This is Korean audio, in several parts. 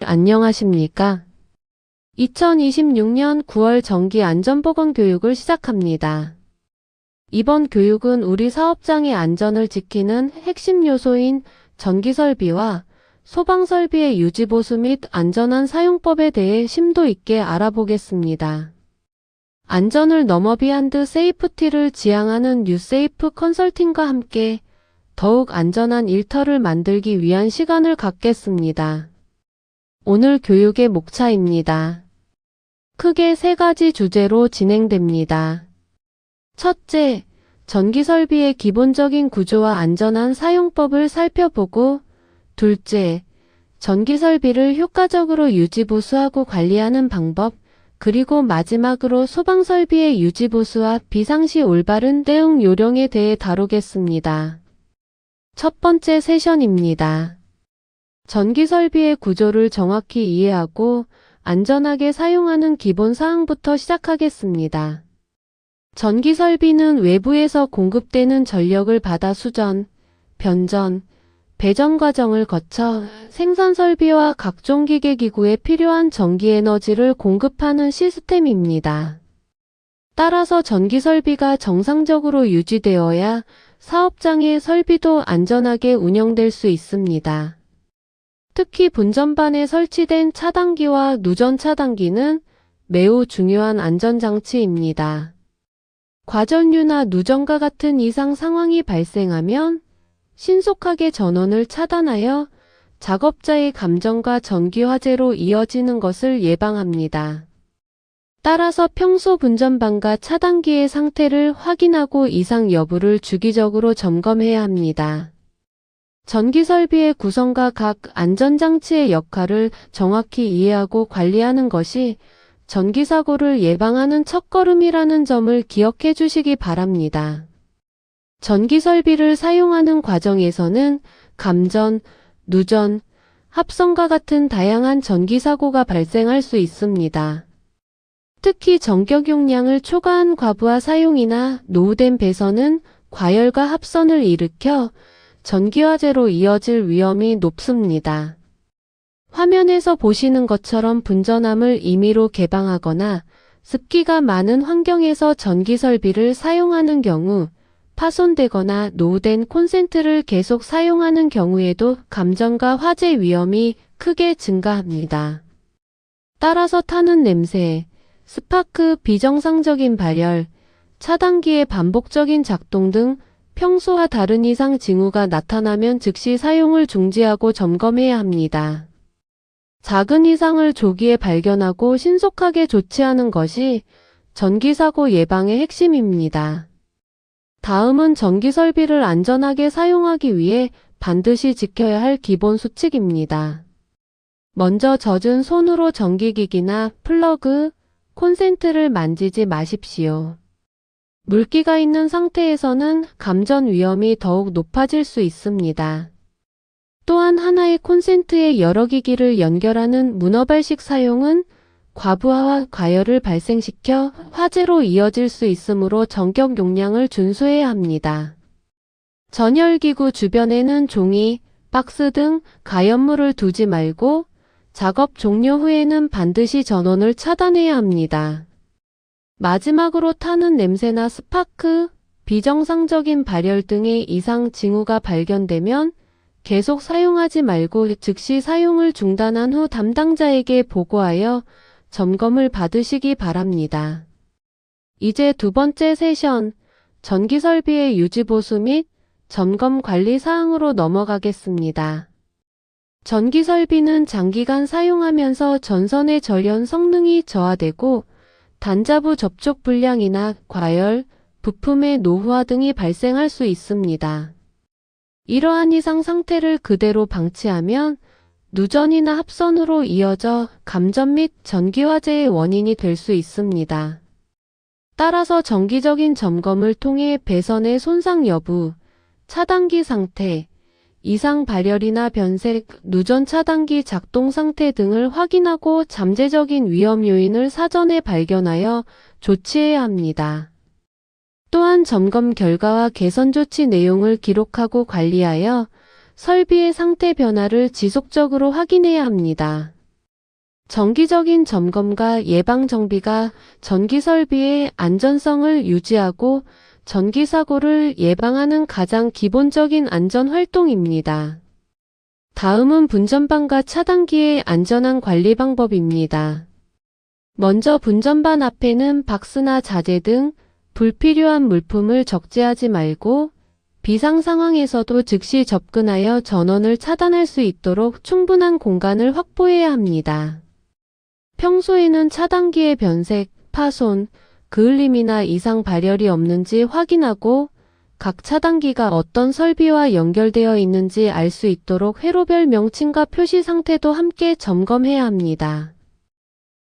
안녕하십니까? 2026년 9월 정기 안전보건 교육을 시작합니다. 이번 교육은 우리 사업장의 안전을 지키는 핵심 요소인 전기설비와 소방설비의 유지보수 및 안전한 사용법에 대해 심도 있게 알아보겠습니다. 안전을 넘어 비안드 세이프티를 지향하는 뉴세이프 컨설팅과 함께 더욱 안전한 일터를 만들기 위한 시간을 갖겠습니다. 오늘 교육의 목차입니다. 크게 3가지 주제로 진행됩니다. 첫째, 전기설비의 기본적인 구조와 안전한 사용법을 살펴보고, 둘째, 전기설비를 효과적으로 유지보수하고 관리하는 방법, 그리고 마지막으로 소방설비의 유지보수와 비상시 올바른 대응 요령에 대해 다루겠습니다. 첫 번째 세션입니다. 전기설비의 구조를 정확히 이해하고 안전하게 사용하는 기본 사항부터 시작하겠습니다. 전기설비는 외부에서 공급되는 전력을 받아 수전, 변전, 배전 과정을 거쳐 생산설비와 각종 기계기구에 필요한 전기에너지를 공급하는 시스템입니다. 따라서 전기설비가 정상적으로 유지되어야 사업장의 설비도 안전하게 운영될 수 있습니다. 특히 분전반에 설치된 차단기와 누전 차단기는 매우 중요한 안전장치입니다. 과전류나 누전과 같은 이상 상황이 발생하면 신속하게 전원을 차단하여 작업자의 감전과 전기 화재로 이어지는 것을 예방합니다. 따라서 평소 분전반과 차단기의 상태를 확인하고 이상 여부를 주기적으로 점검해야 합니다. 전기설비의 구성과 각 안전장치의 역할을 정확히 이해하고 관리하는 것이 전기사고를 예방하는 첫걸음이라는 점을 기억해 주시기 바랍니다. 전기설비를 사용하는 과정에서는 감전, 누전, 합선과 같은 다양한 전기사고가 발생할 수 있습니다. 특히 전격 용량을 초과한 과부하 사용이나 노후된 배선은 과열과 합선을 일으켜 전기화재로 이어질 위험이 높습니다. 화면에서 보시는 것처럼 분전함을 임의로 개방하거나 습기가 많은 환경에서 전기설비를 사용하는 경우 파손되거나 노후된 콘센트를 계속 사용하는 경우에도 감전과 화재 위험이 크게 증가합니다. 따라서 타는 냄새, 스파크 비정상적인 발열, 차단기의 반복적인 작동 등 평소와 다른 이상 징후가 나타나면 즉시 사용을 중지하고 점검해야 합니다. 작은 이상을 조기에 발견하고 신속하게 조치하는 것이 전기사고 예방의 핵심입니다. 다음은 전기설비를 안전하게 사용하기 위해 반드시 지켜야 할 기본 수칙입니다. 먼저 젖은 손으로 전기기기나 플러그, 콘센트를 만지지 마십시오. 물기가 있는 상태에서는 감전 위험이 더욱 높아질 수 있습니다. 또한 하나의 콘센트에 여러 기기를 연결하는 문어발식 사용은 과부하와 과열을 발생시켜 화재로 이어질 수 있으므로 전격 용량을 준수해야 합니다. 전열기구 주변에는 종이, 박스 등 가연물을 두지 말고 작업 종료 후에는 반드시 전원을 차단해야 합니다. 마지막으로 타는 냄새나 스파크, 비정상적인 발열 등의 이상 징후가 발견되면 계속 사용하지 말고 즉시 사용을 중단한 후 담당자에게 보고하여 점검을 받으시기 바랍니다. 이제 두 번째 세션, 전기설비의 유지보수 및 점검 관리 사항으로 넘어가겠습니다. 전기설비는 장기간 사용하면서 전선의 절연 성능이 저하되고 단자부 접촉 불량이나 과열, 부품의 노후화 등이 발생할 수 있습니다. 이러한 이상 상태를 그대로 방치하면 누전이나 합선으로 이어져 감전 및 전기화재의 원인이 될 수 있습니다. 따라서 정기적인 점검을 통해 배선의 손상 여부, 차단기 상태, 이상 발열이나 변색, 누전 차단기 작동 상태 등을 확인하고 잠재적인 위험 요인을 사전에 발견하여 조치해야 합니다. 또한 점검 결과와 개선 조치 내용을 기록하고 관리하여 설비의 상태 변화를 지속적으로 확인해야 합니다. 정기적인 점검과 예방 정비가 전기 설비의 안전성을 유지하고 전기 사고를 예방하는 가장 기본적인 안전 활동입니다. 다음은 분전반과 차단기의 안전한 관리 방법입니다. 먼저 분전반 앞에는 박스나 자재 등 불필요한 물품을 적재하지 말고 비상 상황에서도 즉시 접근하여 전원을 차단할 수 있도록 충분한 공간을 확보해야 합니다. 평소에는 차단기의 변색, 파손, 그을림이나 이상 발열이 없는지 확인하고 각 차단기가 어떤 설비와 연결되어 있는지 알 수 있도록 회로별 명칭과 표시 상태도 함께 점검해야 합니다.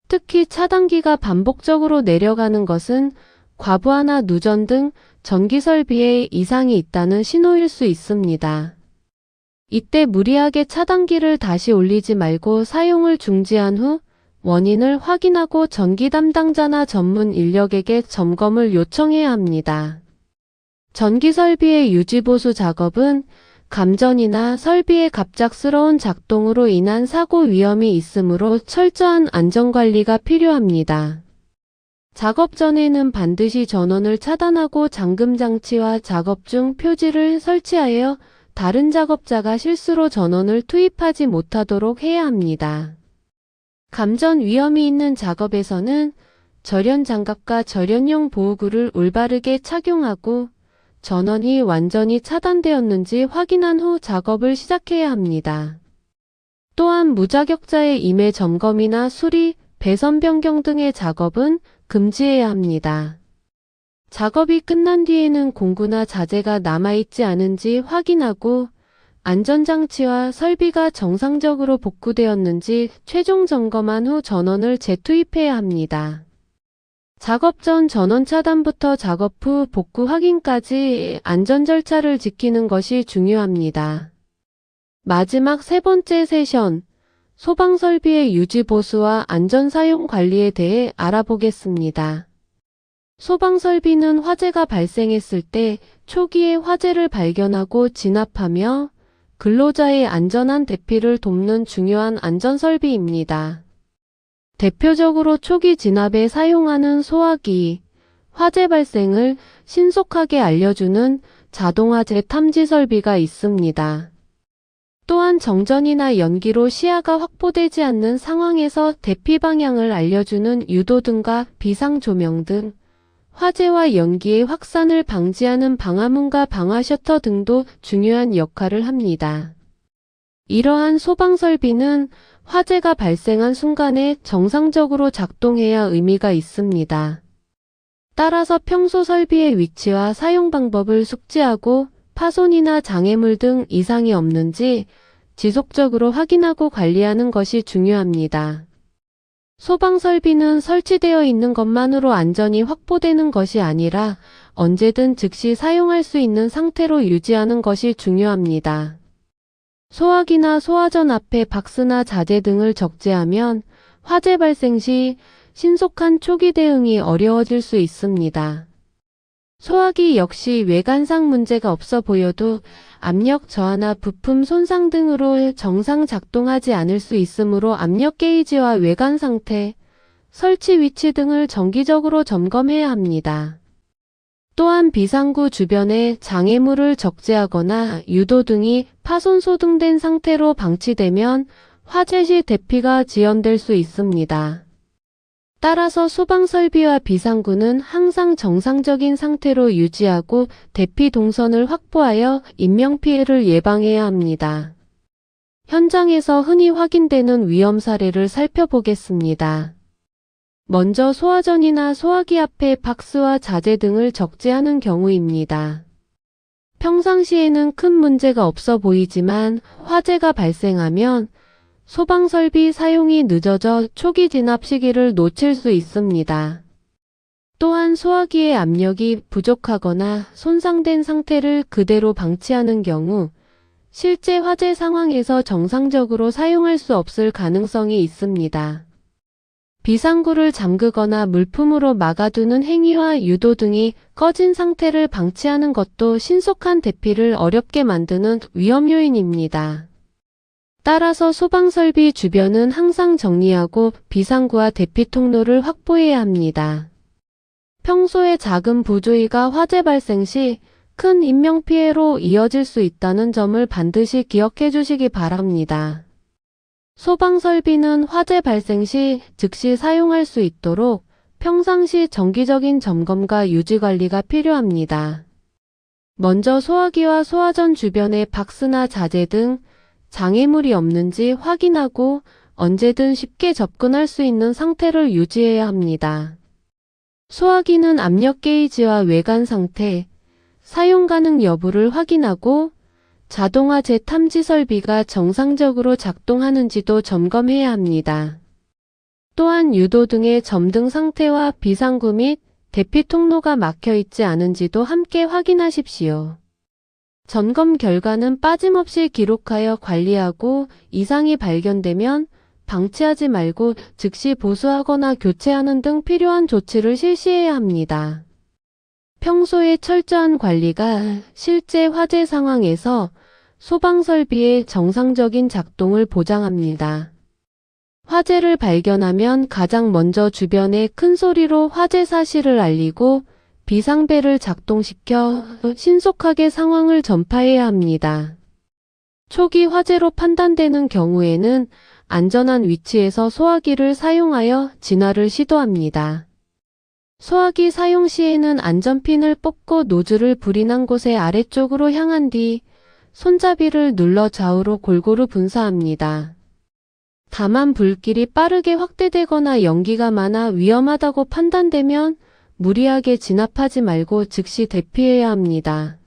특히 차단기가 반복적으로 내려가는 것은 과부하나 누전 등 전기 설비에 이상이 있다는 신호일 수 있습니다. 이때 무리하게 차단기를 다시 올리지 말고 사용을 중지한 후 원인을 확인하고 전기 담당자나 전문 인력에게 점검을 요청해야 합니다. 전기 설비의 유지보수 작업은 감전이나 설비의 갑작스러운 작동으로 인한 사고 위험이 있으므로 철저한 안전관리가 필요합니다. 작업 전에는 반드시 전원을 차단하고 잠금장치와 작업 중 표지를 설치하여 다른 작업자가 실수로 전원을 투입하지 못하도록 해야 합니다. 감전 위험이 있는 작업에서는 절연 장갑과 절연용 보호구를 올바르게 착용하고 전원이 완전히 차단되었는지 확인한 후 작업을 시작해야 합니다. 또한 무자격자의 임해 점검이나 수리, 배선 변경 등의 작업은 금지해야 합니다. 작업이 끝난 뒤에는 공구나 자재가 남아있지 않은지 확인하고 안전장치와 설비가 정상적으로 복구되었는지 최종 점검한 후 전원을 재투입해야 합니다. 작업 전 전원 차단부터 작업 후 복구 확인까지 안전 절차를 지키는 것이 중요합니다. 마지막 세 번째 세션, 소방 설비의 유지 보수와 안전 사용 관리에 대해 알아보겠습니다. 소방 설비는 화재가 발생했을 때 초기에 화재를 발견하고 진압하며 근로자의 안전한 대피를 돕는 중요한 안전 설비입니다. 대표적으로 초기 진압에 사용하는 소화기, 화재 발생을 신속하게 알려주는 자동화재 탐지 설비가 있습니다. 또한 정전이나 연기로 시야가 확보되지 않는 상황에서 대피 방향을 알려주는 유도등과 비상조명 등 화재와 연기의 확산을 방지하는 방화문과 방화셔터 등도 중요한 역할을 합니다. 이러한 소방설비는 화재가 발생한 순간에 정상적으로 작동해야 의미가 있습니다. 따라서 평소 설비의 위치와 사용 방법을 숙지하고 파손이나 장애물 등 이상이 없는지 지속적으로 확인하고 관리하는 것이 중요합니다. 소방설비는 설치되어 있는 것만으로 안전이 확보되는 것이 아니라 언제든 즉시 사용할 수 있는 상태로 유지하는 것이 중요합니다. 소화기나 소화전 앞에 박스나 자재 등을 적재하면 화재 발생 시 신속한 초기 대응이 어려워질 수 있습니다. 소화기 역시 외관상 문제가 없어 보여도 압력 저하나 부품 손상 등으로 정상 작동하지 않을 수 있으므로 압력 게이지와 외관 상태, 설치 위치 등을 정기적으로 점검해야 합니다. 또한 비상구 주변에 장애물을 적재하거나 유도등이 파손 소등된 상태로 방치되면 화재 시 대피가 지연될 수 있습니다. 따라서 소방설비와 비상구는 항상 정상적인 상태로 유지하고 대피 동선을 확보하여 인명피해를 예방해야 합니다. 현장에서 흔히 확인되는 위험 사례를 살펴보겠습니다. 먼저 소화전이나 소화기 앞에 박스와 자재 등을 적재하는 경우입니다. 평상시에는 큰 문제가 없어 보이지만 화재가 발생하면 소방설비 사용이 늦어져 초기 진압 시기를 놓칠 수 있습니다. 또한 소화기의 압력이 부족하거나 손상된 상태를 그대로 방치하는 경우 실제 화재 상황에서 정상적으로 사용할 수 없을 가능성이 있습니다. 비상구를 잠그거나 물품으로 막아두는 행위와 유도등이 꺼진 상태를 방치하는 것도 신속한 대피를 어렵게 만드는 위험 요인입니다. 따라서 소방설비 주변은 항상 정리하고 비상구와 대피 통로를 확보해야 합니다. 평소에 작은 부주의가 화재 발생 시 큰 인명피해로 이어질 수 있다는 점을 반드시 기억해 주시기 바랍니다. 소방설비는 화재 발생 시 즉시 사용할 수 있도록 평상시 정기적인 점검과 유지관리가 필요합니다. 먼저 소화기와 소화전 주변에 박스나 자재 등 장애물이 없는지 확인하고 언제든 쉽게 접근할 수 있는 상태를 유지해야 합니다. 소화기는 압력 게이지와 외관 상태, 사용 가능 여부를 확인하고 자동화 재탐지 설비가 정상적으로 작동하는지도 점검해야 합니다. 또한 유도 등의 점등 상태와 비상구 및 대피 통로가 막혀 있지 않은지도 함께 확인하십시오. 점검 결과는 빠짐없이 기록하여 관리하고 이상이 발견되면 방치하지 말고 즉시 보수하거나 교체하는 등 필요한 조치를 실시해야 합니다. 평소에 철저한 관리가 실제 화재 상황에서 소방설비의 정상적인 작동을 보장합니다. 화재를 발견하면 가장 먼저 주변에 큰 소리로 화재 사실을 알리고 비상벨을 작동시켜 신속하게 상황을 전파해야 합니다. 초기 화재로 판단되는 경우에는 안전한 위치에서 소화기를 사용하여 진화를 시도합니다. 소화기 사용 시에는 안전핀을 뽑고 노즐을 불이 난 곳의 아래쪽으로 향한 뒤 손잡이를 눌러 좌우로 골고루 분사합니다. 다만 불길이 빠르게 확대되거나 연기가 많아 위험하다고 판단되면 무리하게 진압하지 말고 즉시 대피해야 합니다.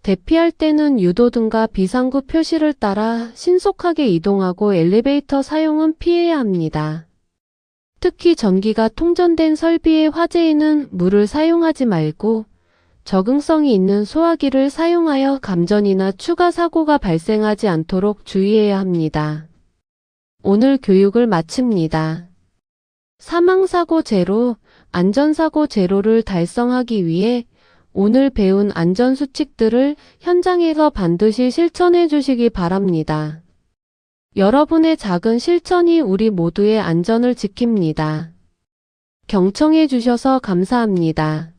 대피할 때는 유도등과 비상구 표시를 따라 신속하게 이동하고 엘리베이터 사용은 피해야 합니다. 특히 전기가 통전된 설비의 화재에는 물을 사용하지 말고 적응성이 있는 소화기를 사용하여 감전이나 추가 사고가 발생하지 않도록 주의해야 합니다. 오늘 교육을 마칩니다. 사망사고 제로, 안전사고 제로를 달성하기 위해 오늘 배운 안전수칙들을 현장에서 반드시 실천해 주시기 바랍니다. 여러분의 작은 실천이 우리 모두의 안전을 지킵니다. 경청해 주셔서 감사합니다.